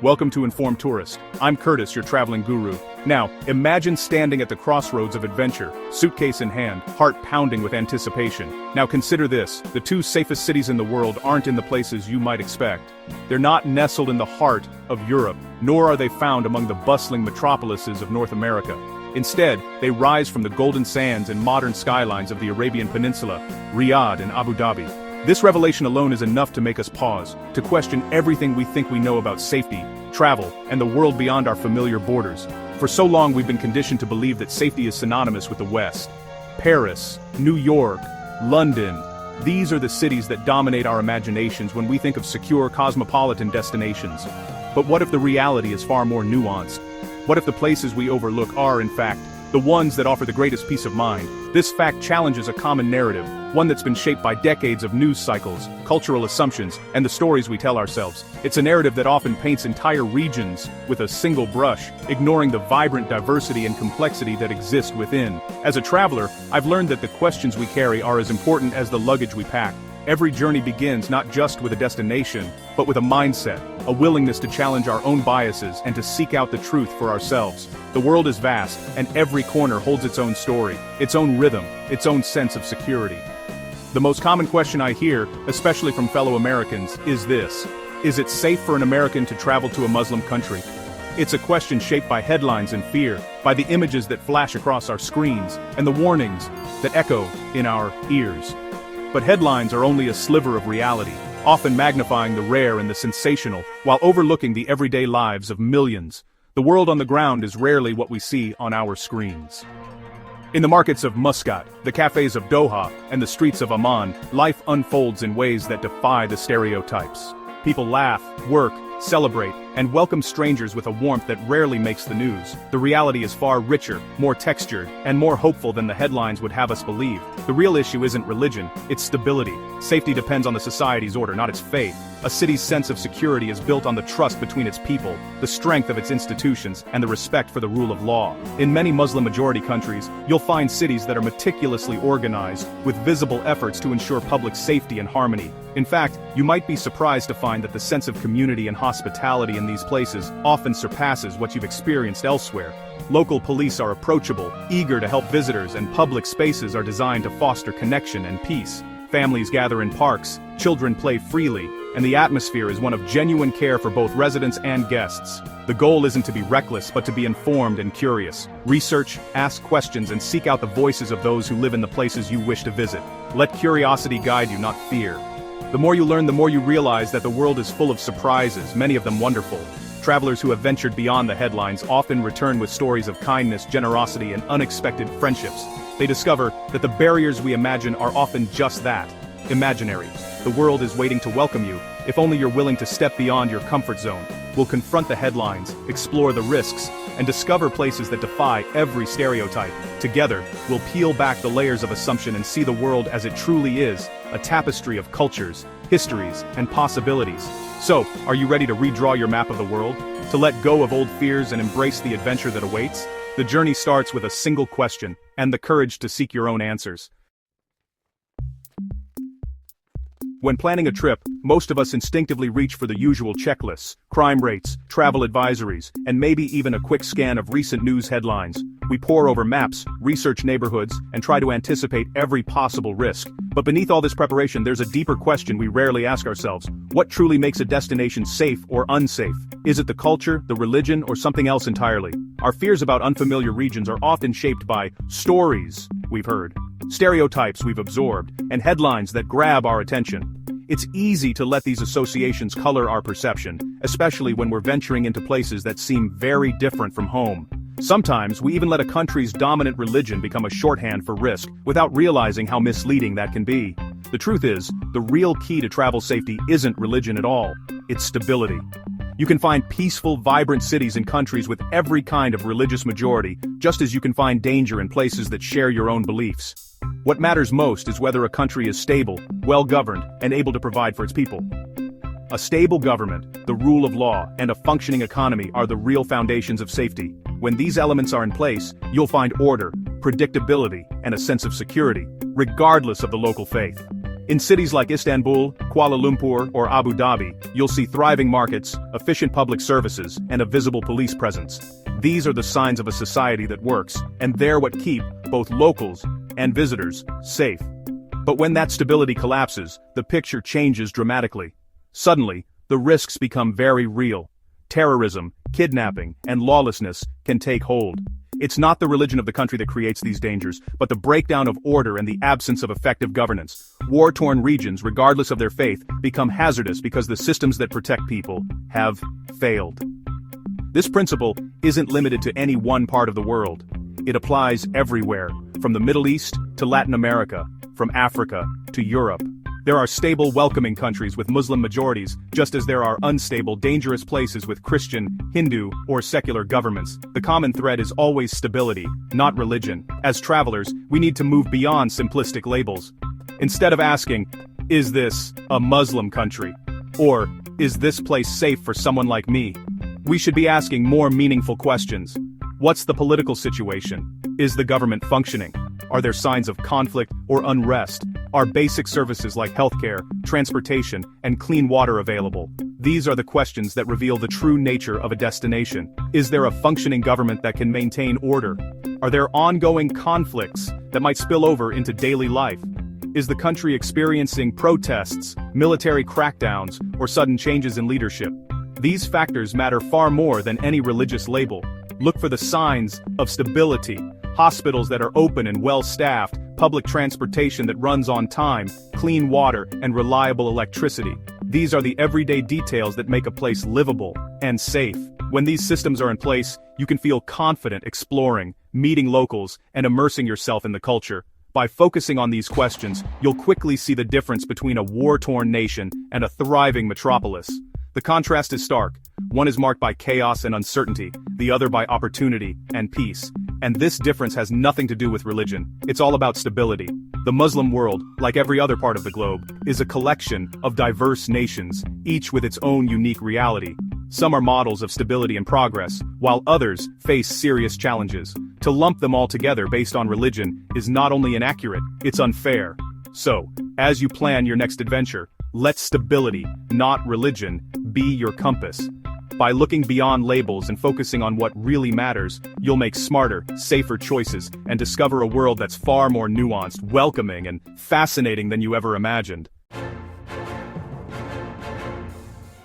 Welcome to Informed Tourist. I'm Curtis, your traveling guru. Now, imagine standing at the crossroads of adventure, suitcase in hand, heart pounding with anticipation. Now consider this, the two safest cities in the world aren't in the places you might expect. They're not nestled in the heart of Europe, nor are they found among the bustling metropolises of North America. Instead, they rise from the golden sands and modern skylines of the Arabian Peninsula, Riyadh and Abu Dhabi. This revelation alone is enough to make us pause, to question everything we think we know about safety, travel, and the world beyond our familiar borders. For so long we've been conditioned to believe that safety is synonymous with the West. Paris, New York, London, these are the cities that dominate our imaginations when we think of secure cosmopolitan destinations. But what if the reality is far more nuanced? What if the places we overlook are, in fact, the ones that offer the greatest peace of mind? This fact challenges a common narrative, one that's been shaped by decades of news cycles, cultural assumptions, and the stories we tell ourselves. It's a narrative that often paints entire regions with a single brush, ignoring the vibrant diversity and complexity that exist within. As a traveler, I've learned that the questions we carry are as important as the luggage we pack. Every journey begins not just with a destination, but with a mindset, a willingness to challenge our own biases and to seek out the truth for ourselves. The world is vast, and every corner holds its own story, its own rhythm, its own sense of security. The most common question I hear, especially from fellow Americans, is this: is it safe for an American to travel to a Muslim country? It's a question shaped by headlines and fear, by the images that flash across our screens, and the warnings that echo in our ears. But headlines are only a sliver of reality, often magnifying the rare and the sensational, while overlooking the everyday lives of millions. The world on the ground is rarely what we see on our screens. In the markets of Muscat, the cafes of Doha, and the streets of Amman, life unfolds in ways that defy the stereotypes. People laugh, work, celebrate, and welcome strangers with a warmth that rarely makes the news. The reality is far richer, more textured, and more hopeful than the headlines would have us believe. The real issue isn't religion, it's stability. Safety depends on the society's order, not its faith. A city's sense of security is built on the trust between its people, the strength of its institutions, and the respect for the rule of law. In many Muslim-majority countries, you'll find cities that are meticulously organized, with visible efforts to ensure public safety and harmony. In fact, you might be surprised to find that the sense of community and hospitality in these places often surpasses what you've experienced elsewhere. Local police are approachable, eager to help visitors, and public spaces are designed to foster connection and peace. Families gather in parks, children play freely, and the atmosphere is one of genuine care for both residents and guests. The goal isn't to be reckless, but to be informed and curious. Research, ask questions, and seek out the voices of those who live in the places you wish to visit. Let curiosity guide you, not fear. The more you learn, the more you realize that the world is full of surprises, many of them wonderful. Travelers who have ventured beyond the headlines often return with stories of kindness, generosity, and unexpected friendships. They discover that the barriers we imagine are often just that, imaginary. The world is waiting to welcome you, if only you're willing to step beyond your comfort zone. We'll confront the headlines, explore the risks, and discover places that defy every stereotype. Together, we'll peel back the layers of assumption and see the world as it truly is, a tapestry of cultures, histories, and possibilities. So, are you ready to redraw your map of the world? To let go of old fears and embrace the adventure that awaits? The journey starts with a single question, and the courage to seek your own answers. When planning a trip, most of us instinctively reach for the usual checklists, crime rates, travel advisories, and maybe even a quick scan of recent news headlines. We pore over maps, research neighborhoods, and try to anticipate every possible risk. But beneath all this preparation, there's a deeper question we rarely ask ourselves. What truly makes a destination safe or unsafe? Is it the culture, the religion, or something else entirely? Our fears about unfamiliar regions are often shaped by stories we've heard, stereotypes we've absorbed, and headlines that grab our attention. It's easy to let these associations color our perception, especially when we're venturing into places that seem very different from home. Sometimes we even let a country's dominant religion become a shorthand for risk, without realizing how misleading that can be. The truth is, the real key to travel safety isn't religion at all, it's stability. You can find peaceful, vibrant cities in countries with every kind of religious majority, just as you can find danger in places that share your own beliefs. What matters most is whether a country is stable, well-governed, and able to provide for its people. A stable government, the rule of law, and a functioning economy are the real foundations of safety. When these elements are in place, you'll find order, predictability, and a sense of security, regardless of the local faith. In cities like Istanbul, Kuala Lumpur, or Abu Dhabi, you'll see thriving markets, efficient public services, and a visible police presence. These are the signs of a society that works, and they're what keep both locals and visitors safe. But when that stability collapses, the picture changes dramatically. Suddenly, the risks become very real. Terrorism, kidnapping, and lawlessness can take hold. It's not the religion of the country that creates these dangers, but the breakdown of order and the absence of effective governance. War-torn regions, regardless of their faith, become hazardous because the systems that protect people have failed. This principle isn't limited to any one part of the world. It applies everywhere, from the Middle East to Latin America, from Africa to Europe. There are stable, welcoming countries with Muslim majorities, just as there are unstable, dangerous places with Christian, Hindu, or secular governments. The common thread is always stability, not religion. As travelers, we need to move beyond simplistic labels. Instead of asking, is this a Muslim country? Or, is this place safe for someone like me? We should be asking more meaningful questions. What's the political situation? Is the government functioning? Are there signs of conflict or unrest? Are basic services like healthcare, transportation, and clean water available? These are the questions that reveal the true nature of a destination. Is there a functioning government that can maintain order? Are there ongoing conflicts that might spill over into daily life? Is the country experiencing protests, military crackdowns, or sudden changes in leadership? These factors matter far more than any religious label. Look for the signs of stability. Hospitals that are open and well-staffed, public transportation that runs on time, clean water, and reliable electricity. These are the everyday details that make a place livable and safe. When these systems are in place, you can feel confident exploring, meeting locals, and immersing yourself in the culture. By focusing on these questions, you'll quickly see the difference between a war-torn nation and a thriving metropolis. The contrast is stark. One is marked by chaos and uncertainty, the other by opportunity and peace. And this difference has nothing to do with religion. It's all about stability. The Muslim world, like every other part of the globe, is a collection of diverse nations, each with its own unique reality. Some are models of stability and progress, while others face serious challenges. To lump them all together based on religion is not only inaccurate, it's unfair. So, as you plan your next adventure, let stability, not religion, be your compass. By looking beyond labels and focusing on what really matters, you'll make smarter, safer choices and discover a world that's far more nuanced, welcoming, and fascinating than you ever imagined.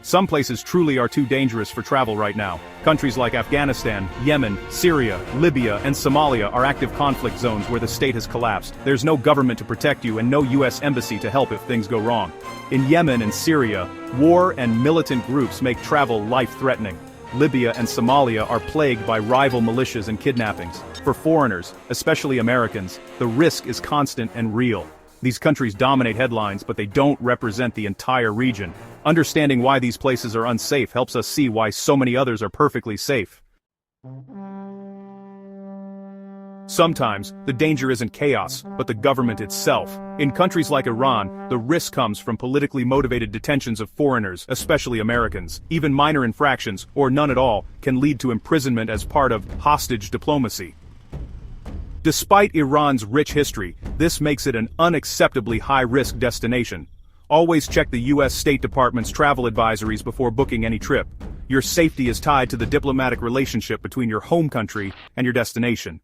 Some places truly are too dangerous for travel right now. Countries like Afghanistan, Yemen, Syria, Libya, and Somalia are active conflict zones where the state has collapsed. There's no government to protect you and no US embassy to help if things go wrong. In Yemen and Syria, war and militant groups make travel life-threatening. Libya and Somalia are plagued by rival militias and kidnappings. For foreigners, especially Americans, the risk is constant and real. These countries dominate headlines, but they don't represent the entire region. Understanding why these places are unsafe helps us see why so many others are perfectly safe. Sometimes, the danger isn't chaos, but the government itself. In countries like Iran, the risk comes from politically motivated detentions of foreigners, especially Americans. Even minor infractions, or none at all, can lead to imprisonment as part of hostage diplomacy. Despite Iran's rich history, this makes it an unacceptably high-risk destination. Always check the US State Department's travel advisories before booking any trip. Your safety is tied to the diplomatic relationship between your home country and your destination.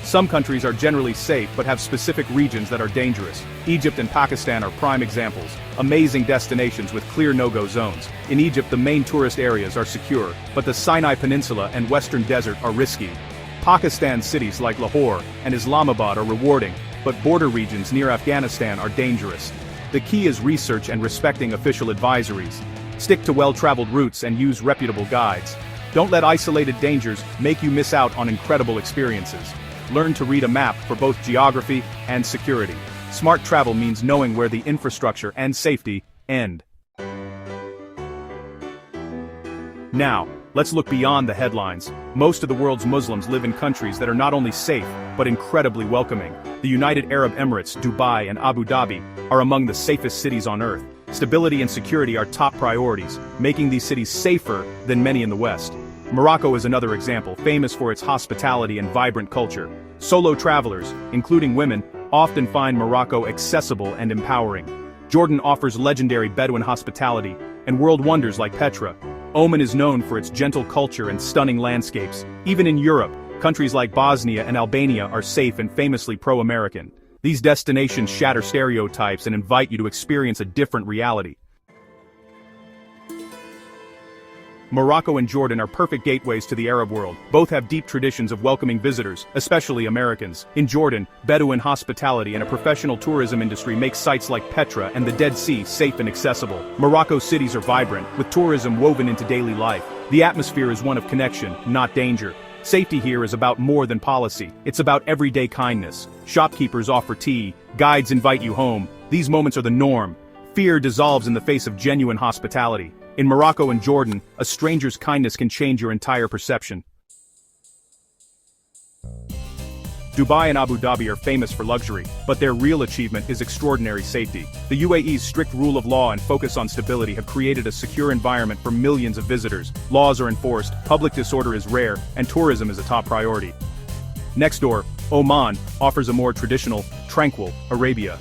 Some countries are generally safe but have specific regions that are dangerous. Egypt and Pakistan are prime examples, amazing destinations with clear no-go zones. In Egypt, the main tourist areas are secure, but the Sinai Peninsula and Western Desert are risky. Pakistan's cities like Lahore and Islamabad are rewarding, but border regions near Afghanistan are dangerous. The key is research and respecting official advisories. Stick to well-traveled routes and use reputable guides. Don't let isolated dangers make you miss out on incredible experiences. Learn to read a map for both geography and security. Smart travel means knowing where the infrastructure and safety end. Now, let's look beyond the headlines. Most of the world's Muslims live in countries that are not only safe, but incredibly welcoming. The United Arab Emirates, Dubai, and Abu Dhabi are among the safest cities on earth. Stability and security are top priorities, making these cities safer than many in the West. Morocco is another example, famous for its hospitality and vibrant culture. Solo travelers, including women, often find Morocco accessible and empowering. Jordan offers legendary Bedouin hospitality and world wonders like Petra. Oman is known for its gentle culture and stunning landscapes. Even in Europe, countries like Bosnia and Albania are safe and famously pro-American. These destinations shatter stereotypes and invite you to experience a different reality. Morocco and Jordan are perfect gateways to the Arab world. Both have deep traditions of welcoming visitors, especially Americans. In Jordan, Bedouin hospitality and a professional tourism industry make sites like Petra and the Dead Sea safe and accessible. Morocco's cities are vibrant, with tourism woven into daily life. The atmosphere is one of connection, not danger. Safety here is about more than policy. It's about everyday kindness. Shopkeepers offer tea, guides invite you home. These moments are the norm. Fear dissolves in the face of genuine hospitality. In Morocco and Jordan, a stranger's kindness can change your entire perception. Dubai and Abu Dhabi are famous for luxury, but their real achievement is extraordinary safety. The UAE's strict rule of law and focus on stability have created a secure environment for millions of visitors. Laws are enforced, public disorder is rare, and tourism is a top priority. Next door, Oman offers a more traditional, tranquil Arabia.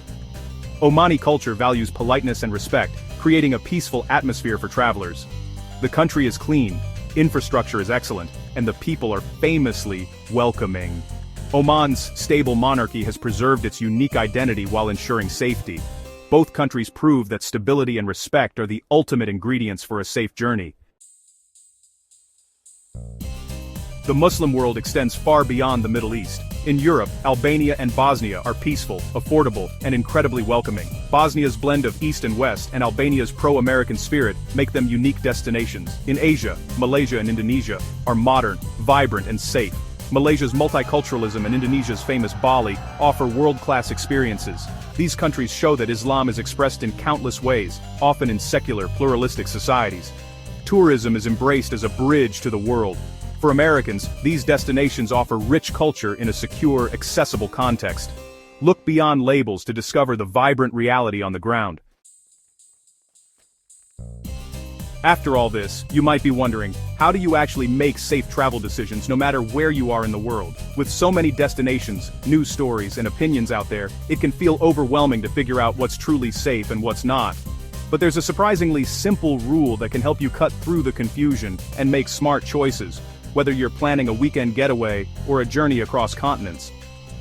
Omani culture values politeness and respect, creating a peaceful atmosphere for travelers. The country is clean, infrastructure is excellent, and the people are famously welcoming. Oman's stable monarchy has preserved its unique identity while ensuring safety. Both countries prove that stability and respect are the ultimate ingredients for a safe journey. The Muslim world extends far beyond the Middle East. In Europe, Albania and Bosnia are peaceful, affordable, and incredibly welcoming. Bosnia's blend of East and West and Albania's pro-American spirit make them unique destinations. In Asia, Malaysia and Indonesia are modern, vibrant, and safe. Malaysia's multiculturalism and Indonesia's famous Bali offer world-class experiences. These countries show that Islam is expressed in countless ways, often in secular, pluralistic societies. Tourism is embraced as a bridge to the world. For Americans, these destinations offer rich culture in a secure, accessible context. Look beyond labels to discover the vibrant reality on the ground. After all this, you might be wondering, how do you actually make safe travel decisions no matter where you are in the world? With so many destinations, news stories, and opinions out there, it can feel overwhelming to figure out what's truly safe and what's not. But there's a surprisingly simple rule that can help you cut through the confusion and make smart choices. Whether you're planning a weekend getaway or a journey across continents,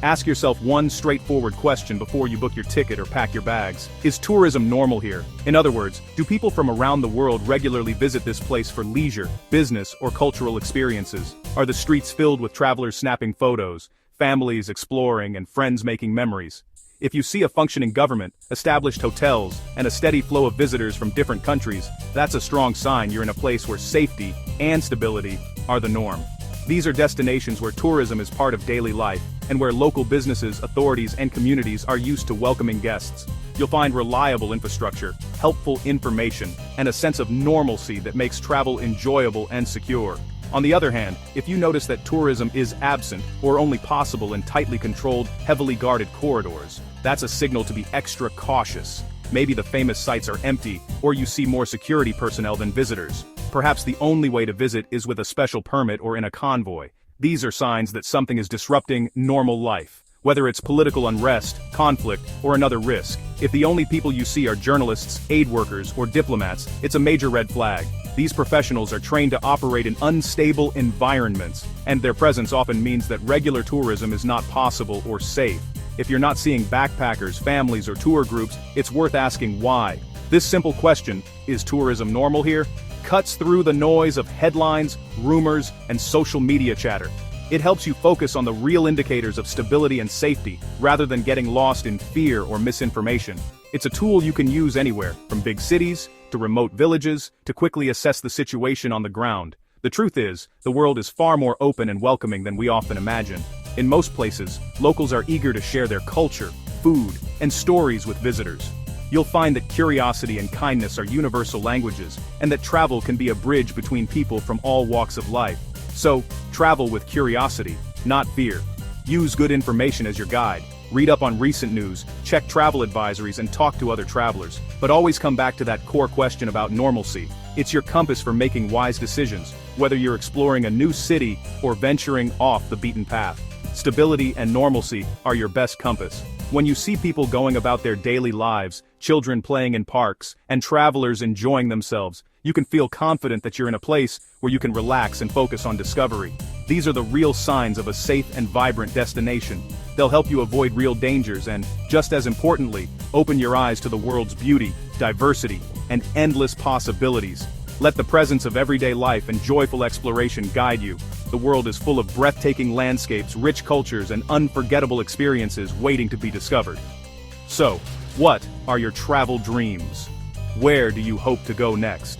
ask yourself one straightforward question before you book your ticket or pack your bags. Is tourism normal here? In other words, do people from around the world regularly visit this place for leisure, business, or cultural experiences? Are the streets filled with travelers snapping photos, families exploring, and friends making memories? If you see a functioning government, established hotels, and a steady flow of visitors from different countries, that's a strong sign you're in a place where safety and stability are the norm. These are destinations where tourism is part of daily life, and where local businesses, authorities, and communities are used to welcoming guests. You'll find reliable infrastructure, helpful information, and a sense of normalcy that makes travel enjoyable and secure. On the other hand, if you notice that tourism is absent or only possible in tightly controlled, heavily guarded corridors, that's a signal to be extra cautious. Maybe the famous sites are empty, or you see more security personnel than visitors. Perhaps the only way to visit is with a special permit or in a convoy. These are signs that something is disrupting normal life. Whether it's political unrest, conflict, or another risk, if the only people you see are journalists, aid workers, or diplomats, it's a major red flag. These professionals are trained to operate in unstable environments, and their presence often means that regular tourism is not possible or safe. If you're not seeing backpackers, families, or tour groups, it's worth asking why. This simple question, is tourism normal here, cuts through the noise of headlines, rumors, and social media chatter. It helps you focus on the real indicators of stability and safety, rather than getting lost in fear or misinformation. It's a tool you can use anywhere, from big cities to remote villages, to quickly assess the situation on the ground. The truth is, the world is far more open and welcoming than we often imagine. In most places, locals are eager to share their culture, food, and stories with visitors. You'll find that curiosity and kindness are universal languages, and that travel can be a bridge between people from all walks of life. So, travel with curiosity, not fear. Use good information as your guide. Read up on recent news, check travel advisories, and talk to other travelers. But always come back to that core question about normalcy. It's your compass for making wise decisions, whether you're exploring a new city or venturing off the beaten path. Stability and normalcy are your best compass. When you see people going about their daily lives, children playing in parks, and travelers enjoying themselves, you can feel confident that you're in a place where you can relax and focus on discovery. These are the real signs of a safe and vibrant destination. They'll help you avoid real dangers and, just as importantly, open your eyes to the world's beauty, diversity, and endless possibilities. Let the presence of everyday life and joyful exploration guide you. The world is full of breathtaking landscapes, rich cultures, and unforgettable experiences waiting to be discovered. So, what are your travel dreams? Where do you hope to go next?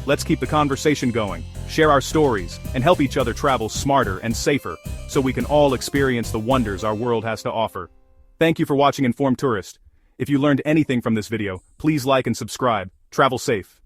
Let's keep the conversation going, share our stories, and help each other travel smarter and safer, so we can all experience the wonders our world has to offer. Thank you for watching Informed Tourist. If you learned anything from this video, please like and subscribe. Travel safe.